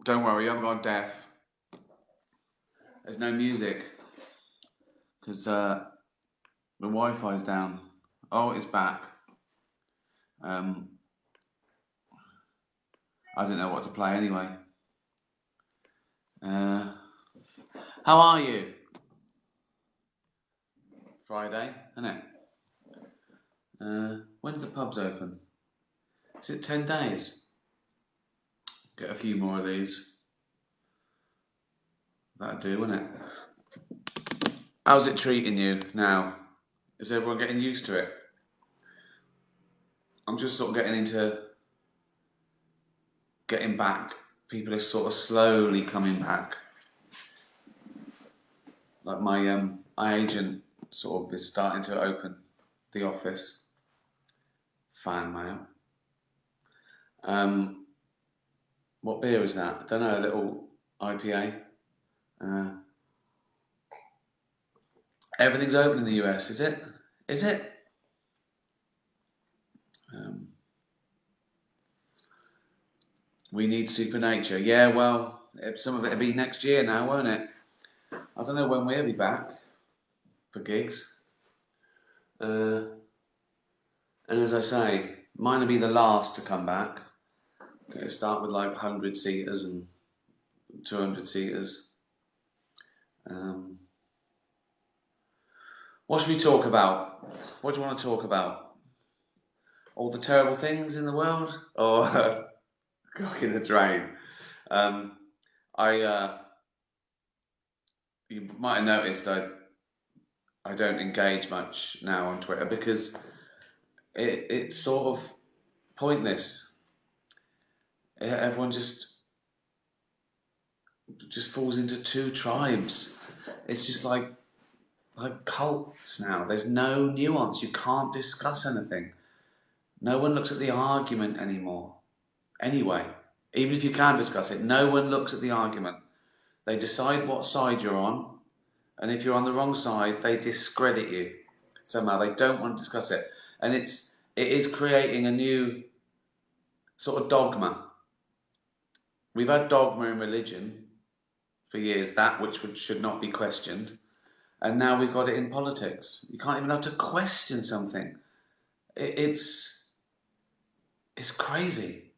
Don't worry, I've gone deaf. There's no music because the Wi-Fi's down. Oh, it's back. I didn't know what to play anyway. How are you? Friday, isn't it? When do the pubs open? Is it 10 days? Get a few more of these. That'd do, wouldn't it? How's it treating you now? Is everyone getting used to it? I'm just sort of getting into getting back. People are sort of slowly coming back. Like my agent sort of is starting to open the office. Fan mail. What beer is that? I don't know, a little IPA. Everything's open in the US, is it? Is it? We need supernature. Yeah, well, some of it will be next year now, won't it? I don't know when we'll be back for gigs. And as I say, mine will be the last to come back. It'll start with like 100-seaters and 200-seaters. What should we talk about? What do you want to talk about? All the terrible things in the world? Or cock in the drain? You might have noticed I don't engage much now on Twitter because it's sort of pointless. Everyone just falls into two tribes. It's just like cults now. There's no nuance. You can't discuss anything. No one looks at the argument anymore. Anyway, even if you can discuss it, no one looks at the argument. They decide what side you're on, and if you're on the wrong side, they discredit you. Somehow they don't want to discuss it. And it is creating a new sort of dogma. We've had dogma in religion for years, that which should not be questioned. And now we've got it in politics. You can't even have to question something. It's crazy.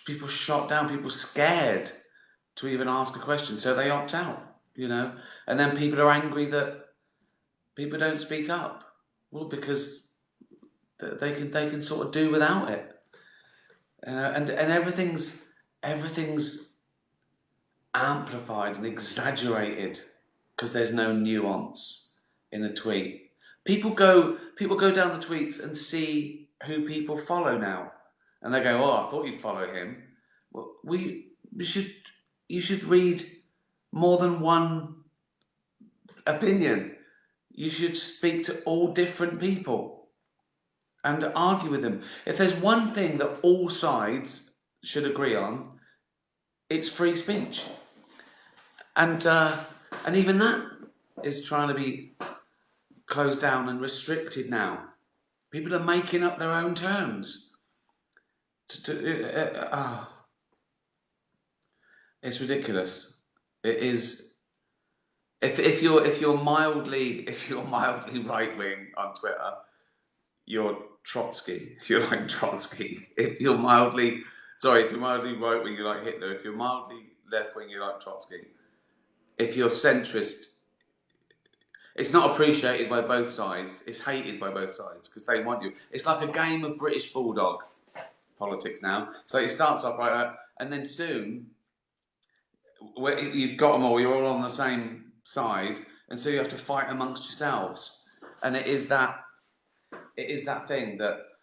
People shot down, people scared to even ask a question, so they opt out, you know. And then people are angry that people don't speak up. Well, because they can sort of do without it. And everything's amplified and exaggerated because there's no nuance in a tweet. People go down the tweets and see who people follow now, and they go, "Oh, I thought you'd follow him." Well, you should read more than one opinion. You should speak to all different people and argue with them. If there's one thing that all sides should agree on, it's free speech. And even that is trying to be closed down and restricted now. People are making up their own terms. It's ridiculous. It is. If you're mildly right wing on Twitter, you're Trotsky. You're like Trotsky. If you're mildly right wing, you're like Hitler. If you're mildly left wing, you're like Trotsky. If you're centrist, it's not appreciated by both sides. It's hated by both sides because they want you. It's like a game of British bulldog politics now. So it starts off right, and then soon you've got them all. You're all on the same side, and so you have to fight amongst yourselves. And it is that thing that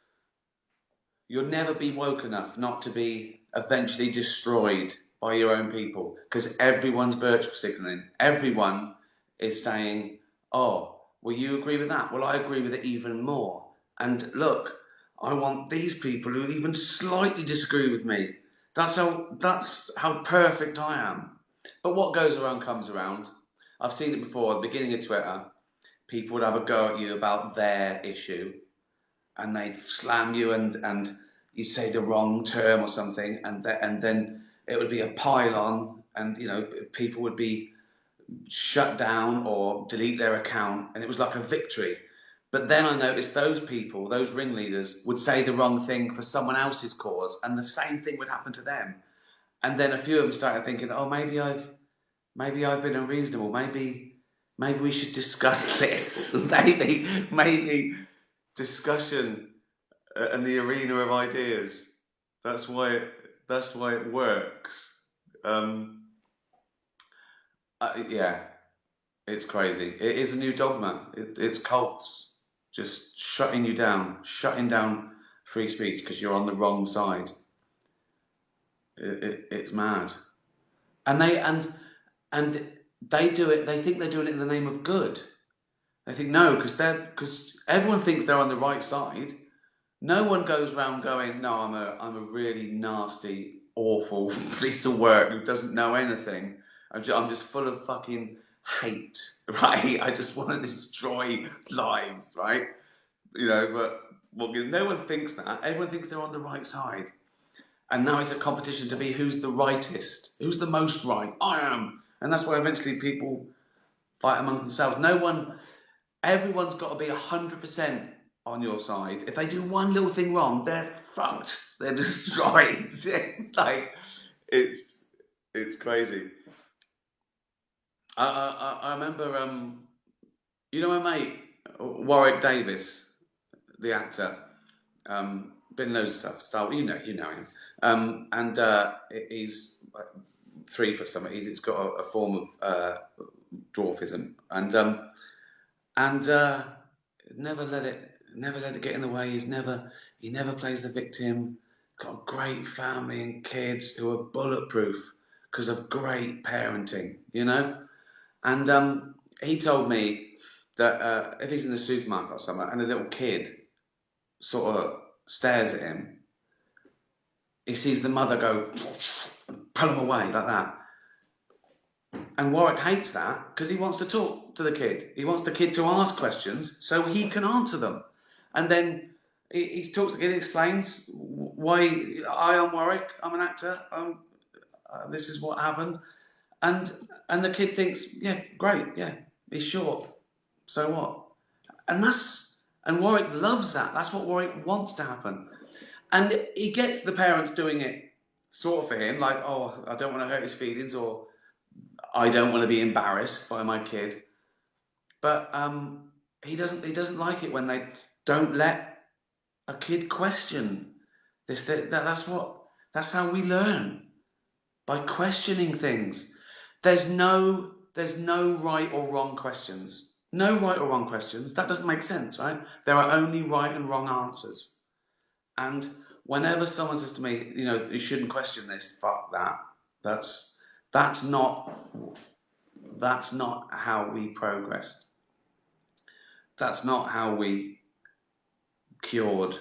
you'll never be woke enough not to be eventually destroyed by your own people, because everyone's virtue signaling. Everyone is saying, "Oh, well, you agree with that? Well, I agree with it even more. And look, I want these people who even slightly disagree with me. That's how perfect I am." But what goes around comes around. I've seen it before. At the beginning of Twitter, people would have a go at you about their issue, and they'd slam you, and you say the wrong term or something, and then it would be a pylon, and people would be shut down or delete their account, and it was like a victory. But then I noticed those people, those ringleaders, would say the wrong thing for someone else's cause, and the same thing would happen to them. And then a few of them started thinking, oh, maybe I've been unreasonable. Maybe we should discuss this. maybe discussion and the arena of ideas. That's why it works. Yeah, it's crazy. It is a new dogma. It's cults just shutting you down, shutting down free speech because you're on the wrong side. It's mad, and they do it. They think they're doing it in the name of good. They think no, because everyone thinks they're on the right side. No one goes around going, no, I'm a really nasty, awful piece of work who doesn't know anything. I'm just full of fucking hate, right? I just want to destroy lives, right? But no one thinks that. Everyone thinks they're on the right side. And now it's a competition to be who's the rightest, who's the most right. I am. And that's why eventually people fight amongst themselves. Everyone's got to be 100% on your side. If they do one little thing wrong, they're fucked. They're destroyed. It's crazy. I remember, my mate Warwick Davis, the actor, been loads of stuff. Star, you know him, and he's like 3 foot something. He's got a form of dwarfism, and never let it get in the way. He never plays the victim. Got a great family and kids who are bulletproof because of great parenting, And he told me that if he's in the supermarket or somewhere and a little kid sort of stares at him, he sees the mother go, pull him away like that. And Warwick hates that because he wants to talk to the kid. He wants the kid to ask questions so he can answer them. And then he talks to the kid, explains why I am Warwick, I'm an actor, this is what happened. And the kid thinks, yeah, great, yeah, he's short, so what? And Warwick loves that. That's what Warwick wants to happen. And he gets the parents doing it sort of for him, like, oh, I don't want to hurt his feelings, or I don't want to be embarrassed by my kid. But he doesn't like it when they don't let a kid question this. That's how we learn, by questioning things. There's no right or wrong questions. No right or wrong questions. That doesn't make sense, right? There are only right and wrong answers. And whenever someone says to me, you shouldn't question this, fuck that. That's not how we progressed. That's not how we cured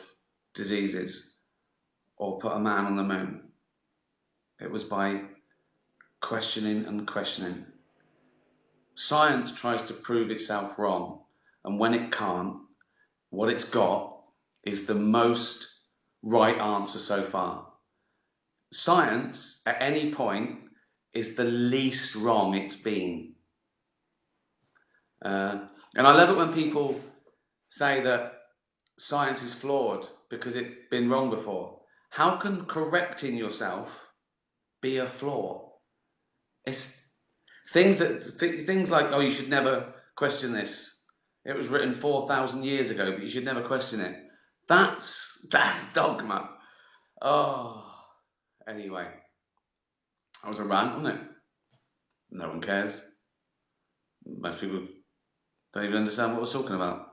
diseases or put a man on the moon. It was by questioning and questioning. Science tries to prove itself wrong, and when it can't, what it's got is the most right answer so far. Science, at any point, is the least wrong it's been. And I love it when people say that science is flawed because it's been wrong before. How can correcting yourself be a flaw? It's things like, oh, you should never question this. It was written 4,000 years ago, but you should never question it. That's dogma. Oh, anyway, that was a rant, wasn't it? No one cares. Most people don't even understand what I was talking about.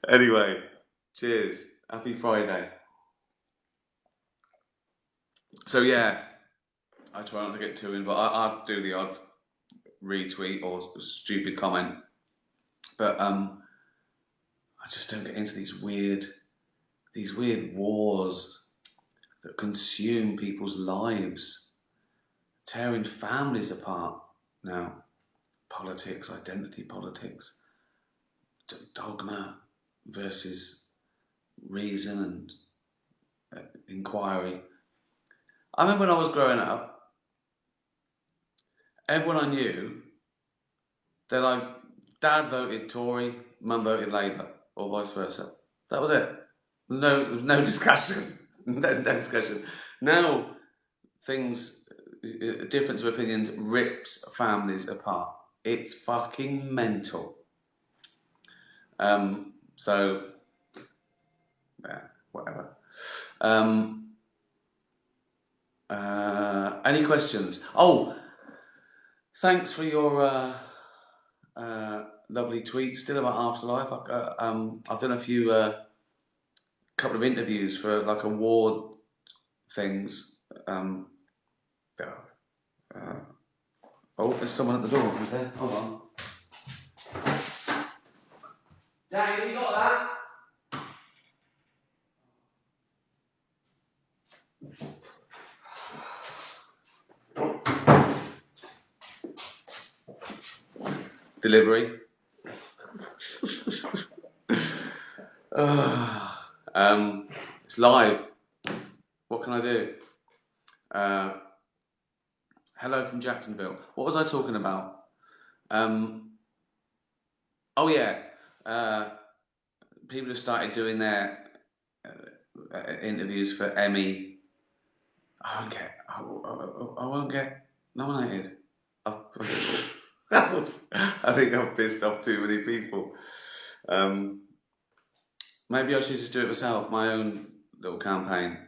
Anyway, cheers. Happy Friday. So yeah, I try not to get too in, but I do the odd retweet or stupid comment. But I just don't get into these weird wars that consume people's lives, tearing families apart now. Politics, identity politics, dogma versus reason, inquiry. I remember when I was growing up, everyone I knew, they're like, Dad voted Tory, Mum voted Labour, or vice versa. That was it. There was no discussion. There's no discussion. Now, difference of opinions rips families apart. It's fucking mental. So, yeah, whatever. Any questions? Oh, thanks for your lovely tweets. Still about Afterlife. I've done a couple of interviews for like award things. Oh, there's someone at the door. Is there? Hold on. Daniel, you got that? Delivery. It's live. What can I do? Hello from Jacksonville. What was I talking about? Oh yeah. People have started doing their interviews for Emmy. I won't get nominated. I think I've pissed off too many people. Maybe I should just do it myself, my own little campaign.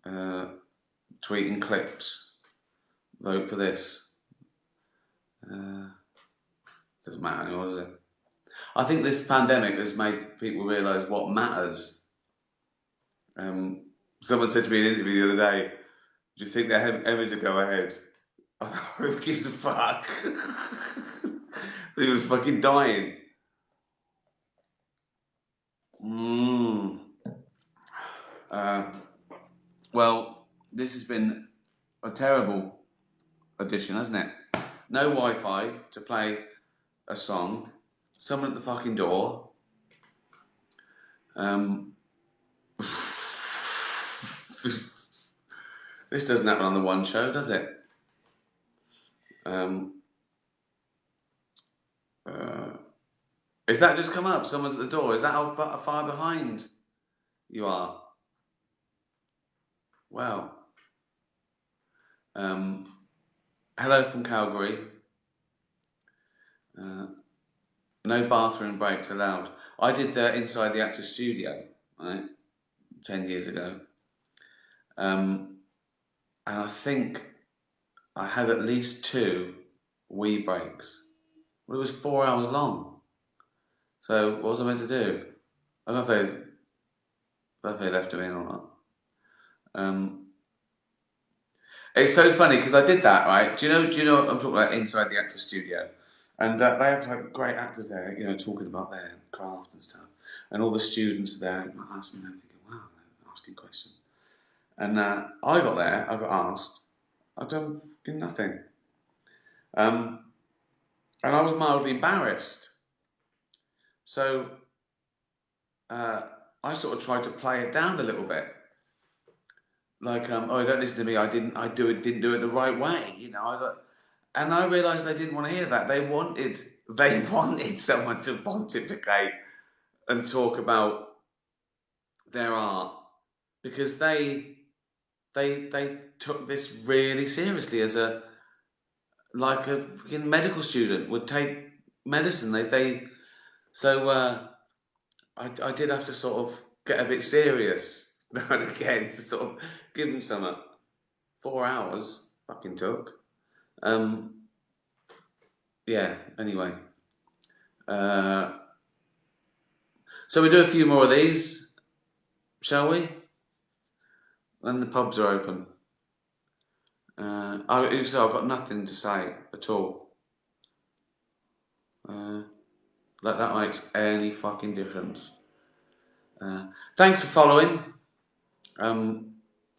Tweeting clips. Vote for this. Doesn't matter anymore, does it? I think this pandemic has made people realise what matters. Someone said to me in an interview the other day, do you think that Emmys will go ahead? Who gives a fuck? He was fucking dying. Well, this has been a terrible audition, hasn't it? No Wi-Fi to play a song. Someone at the fucking door. This doesn't happen on the One Show, does it? Is that just come up? Someone's at the door. Is that how far behind you are? Wow. Hello from Calgary. No bathroom breaks allowed. I did the Inside the Actors Studio, right, 10 years ago. And I think I had at least 2 wee breaks. Well, it was 4 hours long. So what was I meant to do? I don't know if they left me in or not. It's so funny because I did that, right? Do you know I'm talking about Inside the Actors Studio? And they have like great actors there, talking about their craft and stuff. And all the students are there asking, I'm thinking, wow, they're asking questions. And I got there, I got asked, I've done fucking nothing. And I was mildly embarrassed. So I sort of tried to play it down a little bit. Like, oh, don't listen to me, didn't do it the right way, and I realised they didn't want to hear that. They wanted someone to pontificate and talk about their art because they took this really seriously as like a fucking medical student would take medicine. So I did have to sort of get a bit serious now and again to sort of give them some 4 hours fucking took. Yeah, anyway. So we do a few more of these, shall we? And the pubs are open. I've got nothing to say at all. Like that makes any fucking difference. Thanks for following.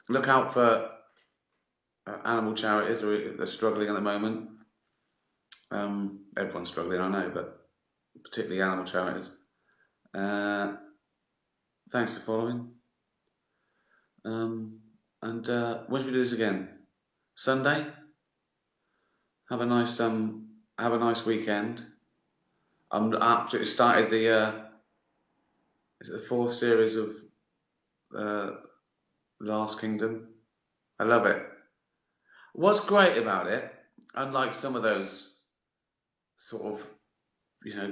Look out for animal charities they're struggling at the moment. Everyone's struggling, I know, but particularly animal charities. Thanks for following. And when should we do this again? Sunday. Have a nice weekend. I'm absolutely started the is it the fourth series of uh, Last Kingdom? I love it. What's great about it, unlike some of those sort of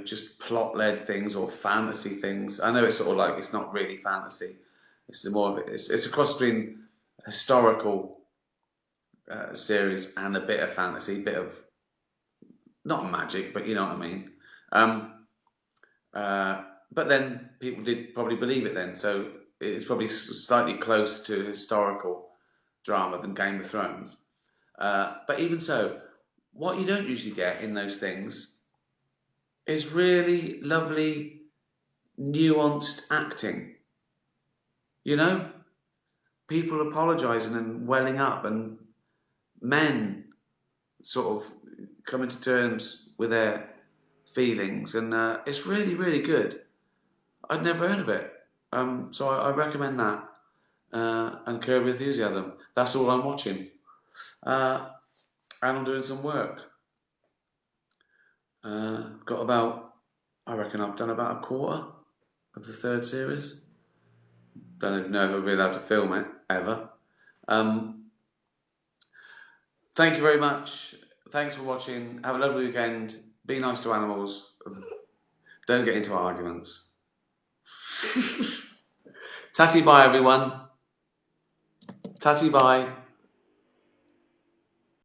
just plot-led things or fantasy things. I know it's sort of like it's not really fantasy. It's more of it. It's a cross between historical series and a bit of fantasy, bit of not magic, but you know what I mean. Um, but then people did probably believe it then, so it's probably slightly closer to historical drama than Game of Thrones. But even so, what you don't usually get in those things is really lovely, nuanced acting. You know, people apologising and welling up, and men sort of coming to terms with their feelings, and it's really, really good. I'd never heard of it, so I recommend that. And Curb Your Enthusiasm. That's all I'm watching, and I'm doing some work. Got about, I reckon I've done about a quarter of the third series. Don't even know if I'll be allowed to film it ever. Um, Thank you very much. Thanks for watching. Have a lovely weekend. Be nice to animals. Don't get into arguments. Tatty bye, everyone. Tatty bye.